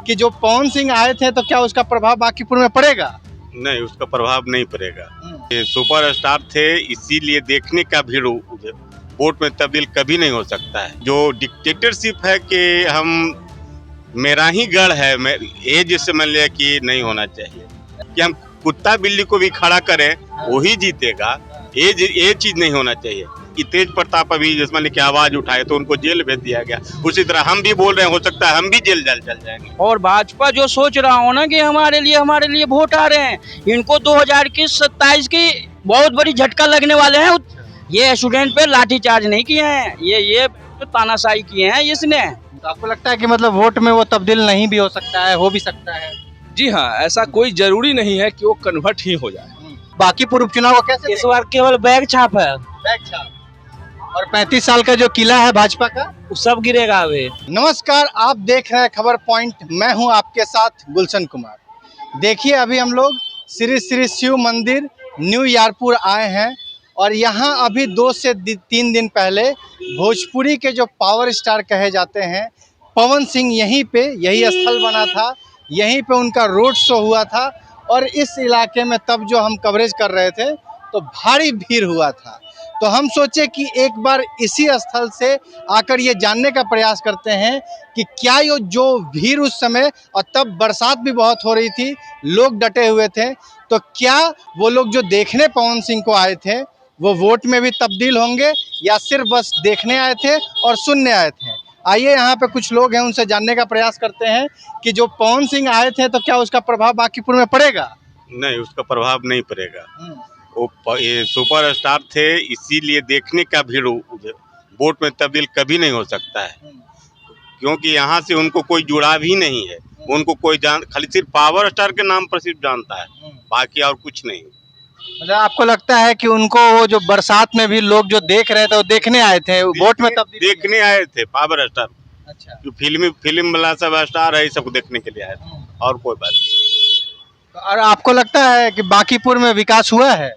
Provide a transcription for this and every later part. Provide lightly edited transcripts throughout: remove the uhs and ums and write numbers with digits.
कि जो पवन सिंह आए थे तो क्या उसका प्रभाव बांकीपुर में पड़ेगा? नहीं, उसका प्रभाव नहीं पड़ेगा। ये सुपरस्टार थे, इसीलिए देखने का भीड़ वोट में तब्दील कभी नहीं हो सकता है। जो डिक्टेटरशिप है कि हम मेरा ही गढ़ है, ये जिससे मान लिया कि नहीं होना चाहिए कि हम कुत्ता बिल्ली को भी खड़ा करें वही जीतेगा, ये चीज नहीं होना चाहिए कि तेज प्रताप अभी जिसमें की आवाज उठाए तो उनको जेल भेज दिया गया। उसी तरह हम भी बोल रहे हैं, हो सकता है हम भी जेल चल जाएंगे। और भाजपा जो सोच रहा हो ना कि हमारे लिए वोट आ रहे हैं, इनको 2027 की बहुत बड़ी झटका लगने वाले हैं। ये स्टूडेंट पे लाठीचार्ज नहीं किए हैं, ये तो तानाशाही किए हैं इसने। तो आपको लगता है कि मतलब वोट में वो तब्दील नहीं भी हो सकता है, हो भी सकता है? जी हाँ, ऐसा कोई जरूरी नहीं है कि वो कन्वर्ट ही हो जाए। बांकीपुर उपचुनाव को कैसे इस बार केवल बैग छाप है, बैग छाप और 35 साल का जो किला है भाजपा का वो सब गिरेगा अभी। नमस्कार, आप देख रहे हैं खबर पॉइंट। मैं हूं आपके साथ गुलशन कुमार। देखिए, अभी हम लोग श्री श्री शिव मंदिर न्यू यारपुर आए हैं और यहाँ अभी 2 से 3 दिन पहले भोजपुरी के जो पावर स्टार कहे जाते हैं पवन सिंह यहीं पे, यही स्थल बना था, यहीं पे उनका रोड शो हुआ था और इस इलाके में तब जो हम कवरेज कर रहे थे तो भारी भीड़ हुआ था। तो हम सोचे कि एक बार इसी स्थल से आकर ये जानने का प्रयास करते हैं कि क्या ये जो भीड़ उस समय, और तब बरसात भी बहुत हो रही थी, लोग डटे हुए थे, तो क्या वो लोग जो देखने पवन सिंह को आए थे वो वोट में भी तब्दील होंगे या सिर्फ बस देखने आए थे और सुनने आए थे? आइए, यहाँ पे कुछ लोग हैं, उनसे जानने का प्रयास करते हैं कि जो पवन सिंह आए थे तो क्या उसका प्रभाव बांकीपुर में पड़ेगा? नहीं, उसका प्रभाव नहीं पड़ेगा। ये सुपरस्टार थे, इसीलिए देखने का भीड़ वोट में तब्दील कभी नहीं हो सकता है, क्योंकि यहाँ से उनको कोई जुड़ाव ही नहीं है। उनको कोई खाली सिर्फ पावर स्टार के नाम पर सिर्फ जानता है, बाकी और कुछ नहीं। मतलब आपको लगता है कि उनको वो जो बरसात में भी लोग जो देख रहे थे वो देखने आए थे, वोट में तब्दील देखने आए थे पावर स्टार। अच्छा, फिल्म वाला सब स्टार है, सबको देखने के लिए आए थे और कोई बात नहीं। और आपको लगता है कि बांकीपुर में विकास हुआ है?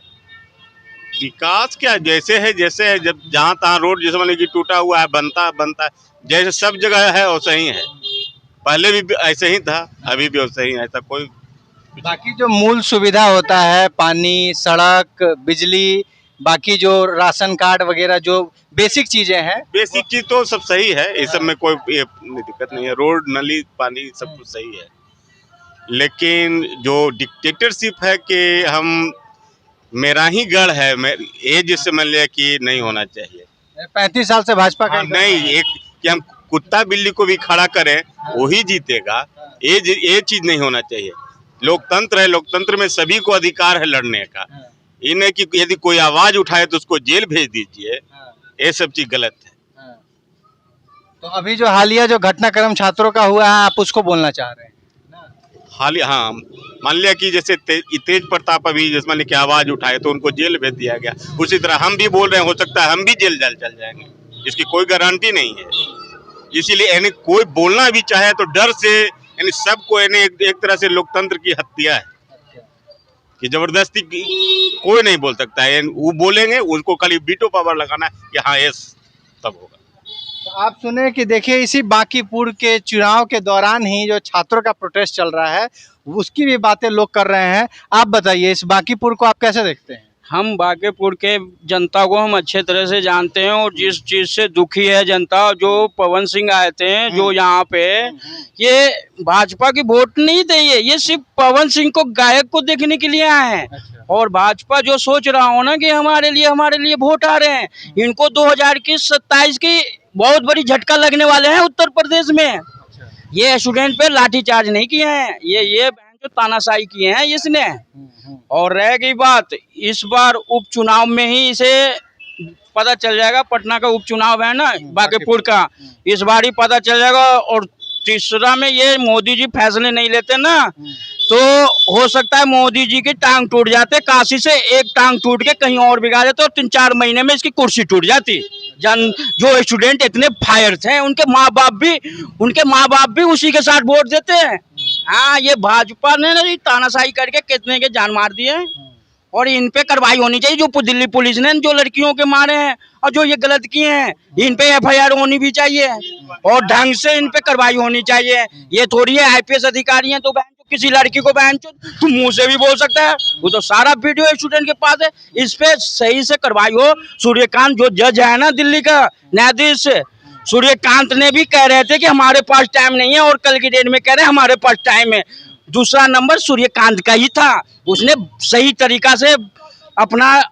विकास क्या, जैसे है जब जहाँ तहाँ रोड जैसे मान लीजिए टूटा हुआ है, बनता है, जैसे सब जगह है वैसा ही है। पहले भी ऐसे ही था, अभी भी वैसे ही है, ऐसा कोई। बाकी जो मूल सुविधा होता है, पानी, सड़क, बिजली, बाकी जो राशन कार्ड वगैरह जो बेसिक चीजें हैं, बेसिक चीज तो सब सही है, इस सब में कोई दिक्कत नहीं है। रोड, नली, पानी सब कुछ सही है, लेकिन जो डिक्टेटरशिप है कि हम मेरा ही गढ़ है, ये जिससे मान लिया कि नहीं होना चाहिए। 35 साल से भाजपा का नहीं, एक कि हम कुत्ता बिल्ली को भी खड़ा करें वही जीतेगा, ये चीज नहीं होना चाहिए। लोकतंत्र है, लोकतंत्र में सभी को अधिकार है लड़ने का। ये नहीं कि यदि कोई आवाज उठाए तो उसको जेल भेज दीजिए, ये सब चीज गलत है। तो अभी जो हालिया जो घटनाक्रम छात्रों का हुआ है, आप उसको बोलना चाह रहे हैं? हाँ, मान लिया कि जैसे तेज प्रताप अभी जिसमें की आवाज उठाए तो उनको जेल भेज दिया गया। उसी तरह हम भी बोल रहे हैं, हो सकता है हम भी जेल चल जाएंगे, इसकी कोई गारंटी नहीं है। इसीलिए यानी कोई बोलना भी चाहे तो डर से, यानी सबको यानी एक तरह से लोकतंत्र की हत्या है कि जबरदस्ती कोई नहीं बोल सकता है। वो बोलेंगे, उसको खाली वीटो पावर लगाना है कि हाँ ये तब होगा। तो आप सुने कि देखिए, इसी बांकीपुर के चुनाव के दौरान ही जो छात्रों का प्रोटेस्ट चल रहा है उसकी भी बातें लोग कर रहे हैं। आप बताइए, इस बांकीपुर को आप कैसे देखते हैं? हम बांकीपुर के जनता को हम अच्छे तरह से जानते हैं और जिस चीज से दुखी है जनता, जो पवन सिंह आए थे जो यहाँ पे, ये भाजपा की वोट नहीं थे, ये सिर्फ पवन सिंह को गायक को देखने के लिए आए हैं। अच्छा। और भाजपा जो सोच रहा हो ना कि हमारे लिए वोट आ रहे हैं, इनको 2027 की बहुत बड़ी झटका लगने वाले हैं उत्तर प्रदेश में। अच्छा। ये स्टूडेंट पे लाठीचार्ज नहीं किए हैं, ये जो तानाशाही किए हैं इसने। और रह गई बात, इस बार उपचुनाव में ही इसे पता चल जाएगा। पटना का उपचुनाव है ना, बांकीपुर का, इस बार ही पता चल जाएगा। और तीसरा में ये मोदी जी फैसले नहीं लेते ना तो हो सकता है मोदी जी की टांग टूट जाते, काशी से एक टांग टूट के कहीं और बिगा देते और 3-4 महीने में इसकी कुर्सी टूट जाती। जो स्टूडेंट इतने फायर थे, उनके माँ बाप भी उसी के साथ वोट देते हैं। हाँ, ये भाजपा ने तानाशाही करके कितने के जान मार दिए और इन पे कार्रवाई होनी चाहिए। जो दिल्ली पुलिस ने जो लड़कियों के मारे हैं और जो ये गलत किए हैं, इन पे FIR होनी भी चाहिए। और ढंग से इन पे कार्रवाई होनी चाहिए। ये थोड़ी है आईपीएस अधिकारी हैं तो बहन चो किसी लड़की को बहन चो तू मुंह से भी बोल सकता है, वो तो सारा वीडियो स्टूडेंट के पास है। इस पे सही से कार्रवाई हो। सूर्यकांत जो जज है ना दिल्ली का न्यायाधीश, सूर्यकांत ने भी कह रहे थे कि हमारे पास टाइम नहीं है, और कल की डेट में कह रहे हैं हमारे पास टाइम है। दूसरा नंबर सूर्यकांत का ही था, उसने सही तरीका से अपना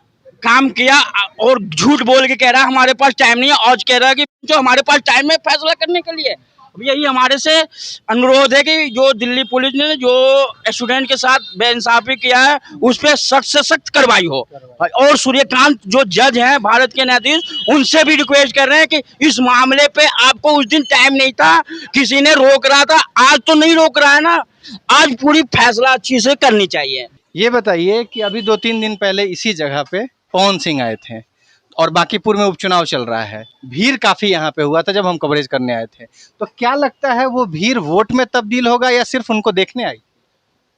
काम किया और झूठ बोल के कह रहा है हमारे पास टाइम नहीं है, आज कह रहा है कि जो हमारे पास टाइम है फैसला करने के लिए। अब यही हमारे से अनुरोध है कि जो दिल्ली पुलिस ने जो स्टूडेंट के साथ बेइंसाफी किया है उस पर सख्त से सख्त कार्रवाई हो। और सूर्यकांत जो जज हैं भारत के न्यायाधीश, उनसे भी रिक्वेस्ट कर रहे हैं कि इस मामले पे आपको उस दिन टाइम नहीं था, किसी ने रोक रहा था, आज तो नहीं रोक रहा है ना, आज पूरी फैसला अच्छी से करनी चाहिए। ये बताइए कि अभी 2-3 दिन पहले इसी जगह पे पवन सिंह आए थे और बांकीपुर में उपचुनाव चल रहा है। भीड़ काफी यहाँ पे हुआ था जब हम कवरेज करने आए थे, तो क्या लगता है वो भीड़ वोट में तब्दील होगा या सिर्फ उनको देखने आई?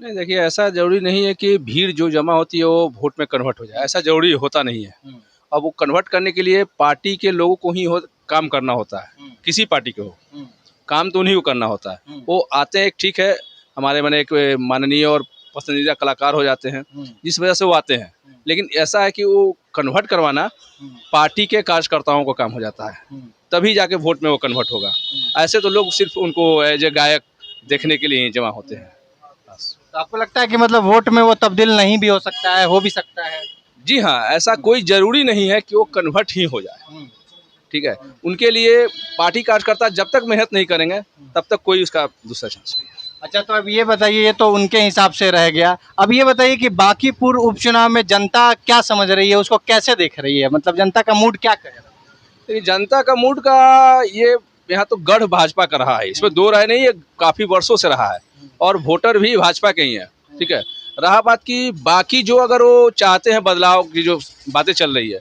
नहीं, देखिए ऐसा जरूरी नहीं है कि भीड़ जो जमा होती है वो वोट में कन्वर्ट हो जाए, ऐसा जरूरी होता नहीं है। अब वो कन्वर्ट करने के लिए पार्टी के लोगों को ही काम करना होता है, किसी पार्टी के हो काम तो उन्हीं को करना होता है। वो आते हैं, ठीक है, हमारे मैंने एक माननीय और पसंदीदा कलाकार हो जाते हैं जिस वजह से वो आते हैं, लेकिन ऐसा है कि वो कन्वर्ट करवाना पार्टी के कार्यकर्ताओं का काम हो जाता है, तभी जाके वोट में वो कन्वर्ट होगा। ऐसे तो लोग सिर्फ उनको एज ए गायक देखने के लिए ही जमा होते हैं। तो आपको लगता है कि मतलब वोट में वो तब्दील नहीं भी हो सकता है, हो भी सकता है? जी हाँ, ऐसा कोई जरूरी नहीं है कि वो कन्वर्ट ही हो जाए, ठीक है। उनके लिए पार्टी कार्यकर्ता जब तक मेहनत नहीं करेंगे तब तक कोई उसका दूसरा चांस नहीं है। अच्छा, तो अब ये बताइए, ये तो उनके हिसाब से रह गया, अब ये बताइए कि बांकीपुर उपचुनाव में जनता क्या समझ रही है, उसको कैसे देख रही है, मतलब जनता का मूड क्या कह रहा है? लेकिन जनता का मूड का ये यहाँ तो गढ़ भाजपा का रहा है, इसमें दो राय नहीं, ये काफ़ी वर्षों से रहा है और वोटर भी भाजपा के ही हैं, ठीक है। रहा बात की बाकी जो अगर वो चाहते हैं बदलाव की जो बातें चल रही है,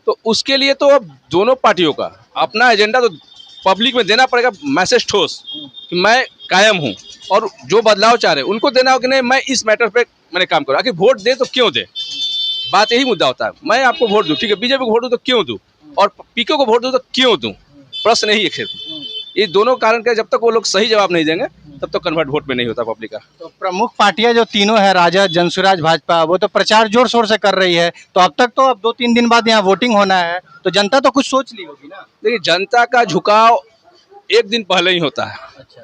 तो उसके लिए तो अब दोनों पार्टियों का अपना एजेंडा तो पब्लिक में देना पड़ेगा, मैसेज ठोस कि मैं कायम हूँ, और जो बदलाव चाह रहे हैं उनको देना हो कि नहीं मैं इस मैटर पे मैंने काम करूँ। आखिर वोट दे तो क्यों दे, बात यही मुद्दा होता है। मैं आपको वोट दूँ, ठीक है, बीजेपी को वोट दूँ तो क्यों दूँ, और पीके को वोट दूँ तो क्यों दूँ, प्रश्न यही है। फिर ये दोनों कारण के जब तक वो लोग सही जवाब नहीं देंगे तब तक कन्वर्ट वोट में नहीं होता पब्लिक का। तो प्रमुख पार्टियां जो तीनों है, राजद, जनसुराज, भाजपा, वो तो प्रचार जोर शोर से कर रही है, तो अब तक तो अब 2-3 दिन बाद यहाँ वोटिंग होना है, तो जनता तो कुछ सोच ली होगी ना? देखिए, जनता का झुकाव एक दिन पहले ही होता है। अच्छा,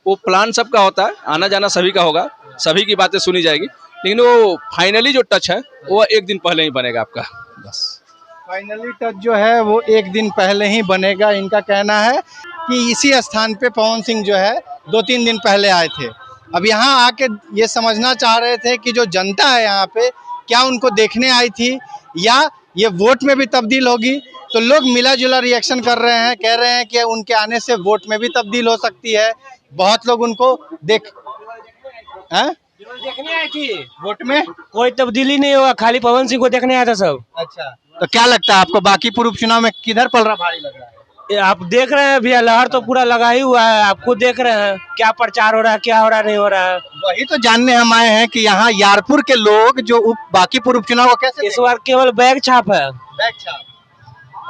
वो प्लान सबका होता है, आना जाना सभी का होगा, सभी की बातें सुनी जाएगी, लेकिन वो फाइनली जो टच है वो एक दिन पहले ही बनेगा आपका, बस। फाइनली टच जो है वो एक दिन पहले ही बनेगा। इनका कहना है कि इसी स्थान पे पवन सिंह जो है 2-3 दिन पहले आए थे। अब यहाँ आके ये समझना चाह रहे थे कि जो जनता है यहाँ पे क्या उनको देखने आई थी या ये वोट में भी तब्दील होगी। तो लोग मिला जुला रिएक्शन कर रहे हैं, कह रहे हैं कि उनके आने से वोट में भी तब्दील हो सकती है। बहुत लोग उनको देखने आई थी, वोट में कोई तब्दीली नहीं हुआ, खाली पवन सिंह को देखने आया था सब। अच्छा, तो क्या लगता है आपको बांकीपुर उपचुनाव में किधर पलड़ा भारी लग रहा है? ये आप देख रहे हैं भैया, लहर तो पूरा लगा ही हुआ है, आप खुद देख रहे हैं क्या प्रचार हो रहा है, क्या हो रहा है, नहीं हो रहा है। वही तो जानने हम आए हैं कि यहाँ यारपुर के लोग जो बांकीपुर उपचुनाव को कैसे इस बार केवल बैग छाप है, बैग छाप,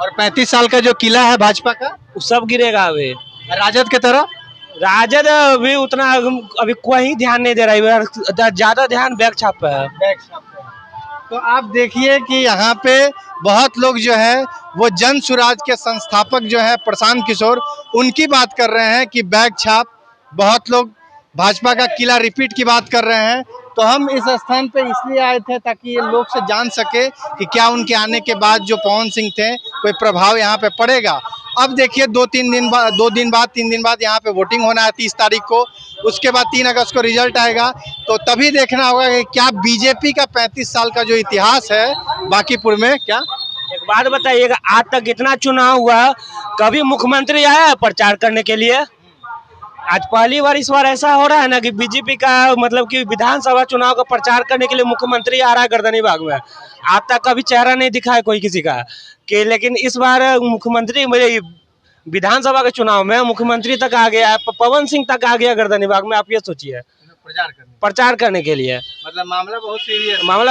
और 35 साल का जो किला है भाजपा का वो सब गिरेगा। अभी राजद के तरफ राजद अभी उतना अभी कोई ध्यान नहीं दे रहा है, ज्यादा ध्यान बैग छाप पे है। बैग छाप पे है। तो आप देखिए कि यहाँ पे बहुत लोग जो है वो जन सुराज के संस्थापक जो है प्रशांत किशोर, उनकी बात कर रहे हैं कि बैग छाप, बहुत लोग भाजपा का किला रिपीट की बात कर रहे हैं। तो हम इस स्थान पे इसलिए आए थे ताकि ये लोग से जान सके कि क्या उनके आने के बाद जो पवन सिंह थे कोई प्रभाव यहाँ पे पड़ेगा। अब देखिए 2-3 दिन बाद 3 दिन बाद यहाँ पे वोटिंग होना है 30 तारीख को, उसके बाद 3 अगस्त को रिजल्ट आएगा। तो तभी देखना होगा कि क्या बीजेपी का 35 साल का जो इतिहास है बांकीपुर में क्या। एक बात बताइएगा, आज तक इतना चुनाव हुआ, कभी मुख्यमंत्री आया है प्रचार करने के लिए? आज पहली बार इस बार ऐसा हो रहा है ना कि बीजेपी का मतलब कि विधानसभा चुनाव का प्रचार करने के लिए मुख्यमंत्री आ रहा है गर्दनी बाग में। आज तक कभी चेहरा नहीं दिखा है कोई किसी का कि, लेकिन इस बार मुख्यमंत्री मेरे विधानसभा के चुनाव में मुख्यमंत्री तक आ गया, पवन सिंह तक आ गया गर्दनी बाग में। आप ये सोचिए, प्रचार करने के लिए। मतलब मामला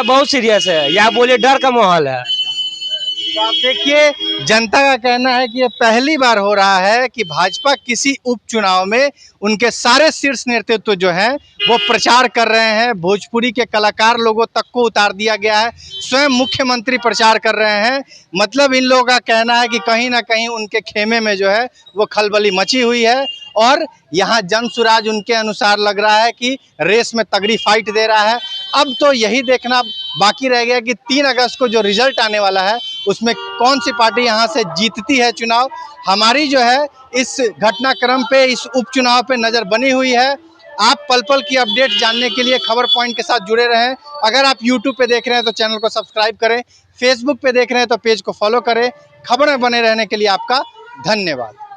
बहुत सीरियस है, या बोलिए डर का माहौल है। तो आप देखिए, जनता का कहना है कि ये पहली बार हो रहा है कि भाजपा किसी उपचुनाव में उनके सारे शीर्ष नेतृत्व जो हैं वो प्रचार कर रहे हैं। भोजपुरी के कलाकार लोगों तक को उतार दिया गया है, स्वयं मुख्यमंत्री प्रचार कर रहे हैं। मतलब इन लोगों का कहना है कि कहीं ना कहीं उनके खेमे में जो है वो खलबली मची हुई है और यहाँ जनसुराज उनके अनुसार लग रहा है कि रेस में तगड़ी फाइट दे रहा है। अब तो यही देखना बाकी रह गया कि 3 अगस्त को जो रिजल्ट आने वाला है उसमें कौन सी पार्टी यहाँ से जीतती है चुनाव। हमारी जो है इस घटनाक्रम पे, इस उपचुनाव पे नज़र बनी हुई है। आप पल पल की अपडेट जानने के लिए खबर पॉइंट के साथ जुड़े रहें। अगर आप यूट्यूब पे देख रहे हैं तो चैनल को सब्सक्राइब करें, फेसबुक पे देख रहे हैं तो पेज को फॉलो करें। खबर में बने रहने के लिए आपका धन्यवाद।